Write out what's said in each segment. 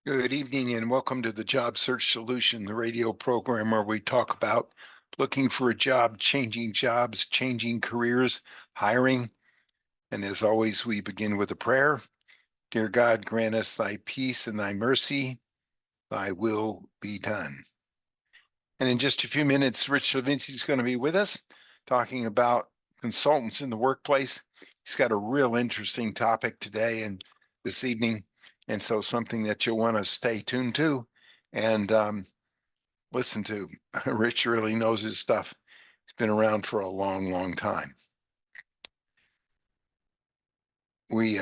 Good evening and welcome to the Job Search Solution, the radio program where we talk about looking for a job, changing jobs, changing careers, hiring. And as always, we begin with a prayer. Dear God, grant us thy peace and thy mercy, thy will be done. And in just a few minutes, Rich Levinsky is going to be with us talking about consultants in the workplace. He's got a real interesting topic today and this evening. And so something that you'll want to stay tuned to and listen to. Rich really knows his stuff. He's been around for a long, long time. We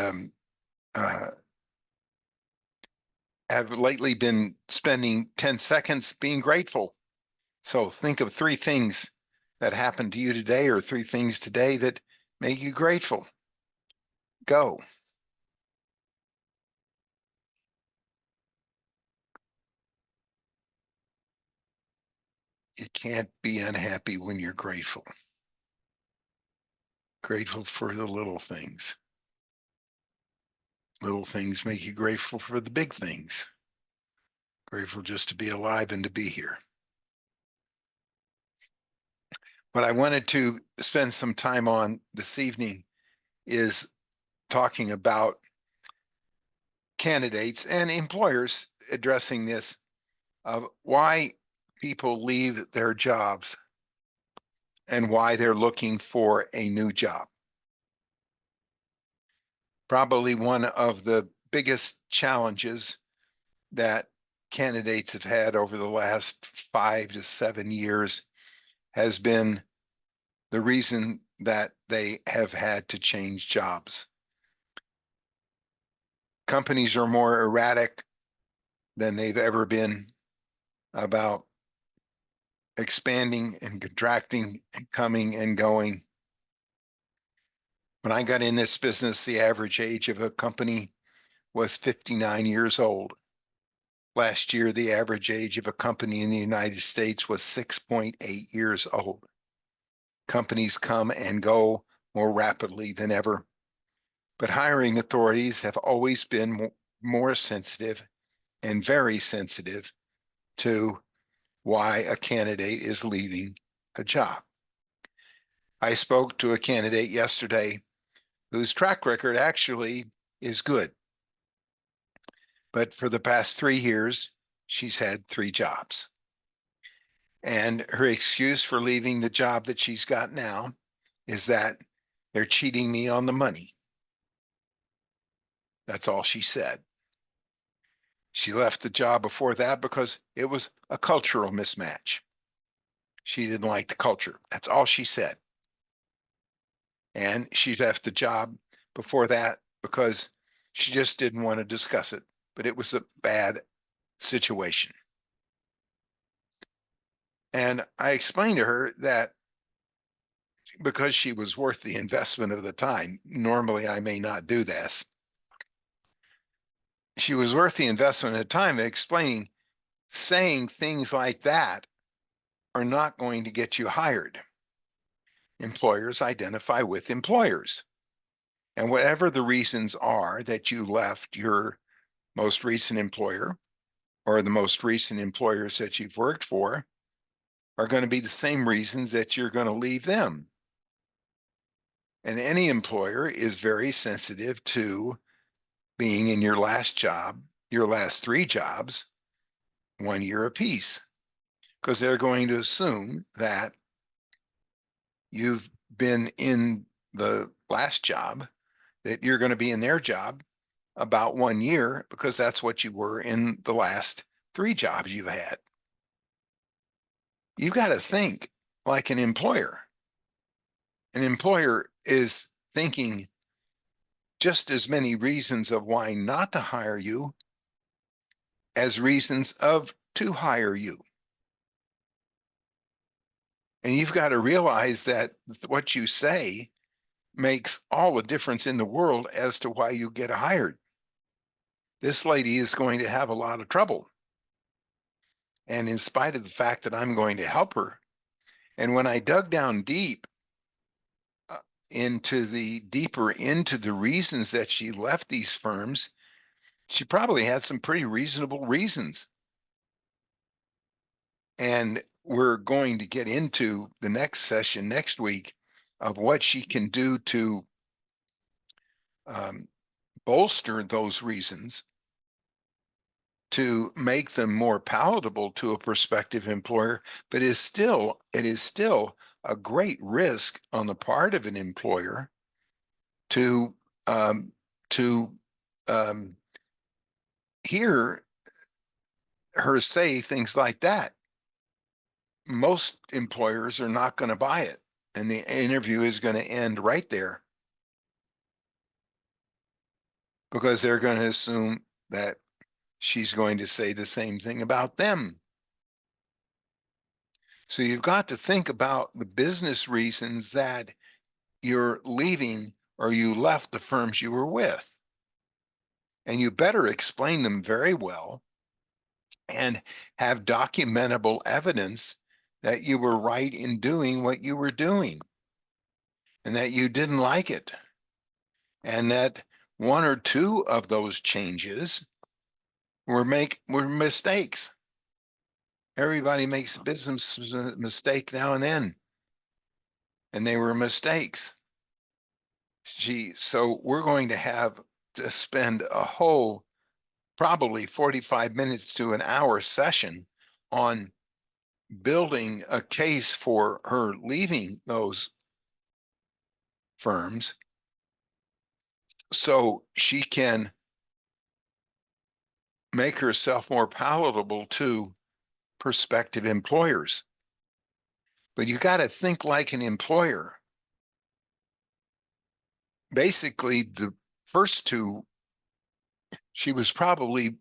have lately been spending 10 seconds being grateful. So think of three things that happened to you today or three things today that make you grateful. Go. You can't be unhappy when you're grateful. Grateful for the little things. Little things make you grateful for the big things. Grateful just to be alive and to be here. What I wanted to spend some time on this evening is talking about candidates and employers addressing this of why people leave their jobs and why they're looking for a new job. Probably one of the biggest challenges that candidates have had over the last 5 to 7 years has been the reason that they have had to change jobs. Companies are more erratic than they've ever been about expanding and contracting and coming and going. When I got in this business, the average age of a company was 59 years old. Last year, the average age of a company in the United States was 6.8 years old. Companies come and go more rapidly than ever, but hiring authorities have always been more sensitive and very sensitive to why a candidate is leaving a job. I spoke to a candidate yesterday whose track record actually is good. But for the past 3 years, she's had 3 jobs. And her excuse for leaving the job that she's got now is that they're cheating me on the money. That's all she said. She left the job before that because it was a cultural mismatch. She didn't like the culture. That's all she said. And she left the job before that because she just didn't want to discuss it, but it was a bad situation. And I explained to her that because she was worth the investment of the time, normally I may not do this. She was worth the investment of time explaining, saying things like that are not going to get you hired. Employers identify with employers. And whatever the reasons are that you left your most recent employer or the most recent employers that you've worked for are going to be the same reasons that you're going to leave them. And any employer is very sensitive to being in your last job, your last 3 jobs, 1 year apiece, because they're going to assume that you've been in the last job, that you're going to be in their job about 1 year because that's what you were in the last 3 jobs you've had. You've got to think like an employer. An employer is thinking just as many reasons of why not to hire you as reasons of to hire you. And you've got to realize that what you say makes all the difference in the world as to why you get hired. This lady is going to have a lot of trouble. And in spite of the fact that I'm going to help her, and when I dug down deep deeper into the reasons that she left these firms, She probably had some pretty reasonable reasons. And we're going to get into the next session next week of what she can do to um, bolster those reasons to make them more palatable to a prospective employer, but it is still a great risk on the part of an employer to um, to um, hear her say things like that. Most employers are not going to buy it, and the interview is going to end right there because they're going to assume that she's going to say the same thing about them. So you've got to think about the business reasons that you're leaving or you left the firms you were with. And you better explain them very well and have documentable evidence that you were right in doing what you were doing and that you didn't like it. And that one or two of those changes were mistakes. Everybody makes a business mistake now and then, and they were mistakes. So we're going to have to spend a whole probably 45 minutes to an hour session on building a case for her leaving those firms so she can make herself more palatable to prospective employers. But you got to think like an employer. Basically, the first two, she was probably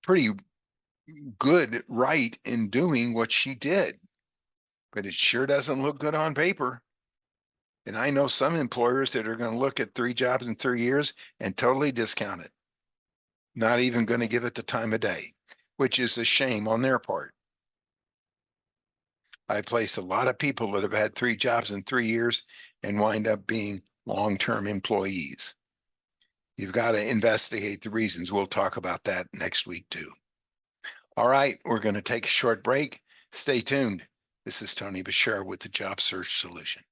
pretty good, right in doing what she did, but it sure doesn't look good on paper. And I know some employers that are going to look at 3 jobs in 3 years and totally discount it, not even going to give it the time of day, which is a shame on their part. I placed a lot of people that have had 3 jobs in 3 years and wind up being long-term employees. You've got to investigate the reasons. We'll talk about that next week too. All right, we're going to take a short break. Stay tuned. This is Tony Bashir with the Job Search Solution.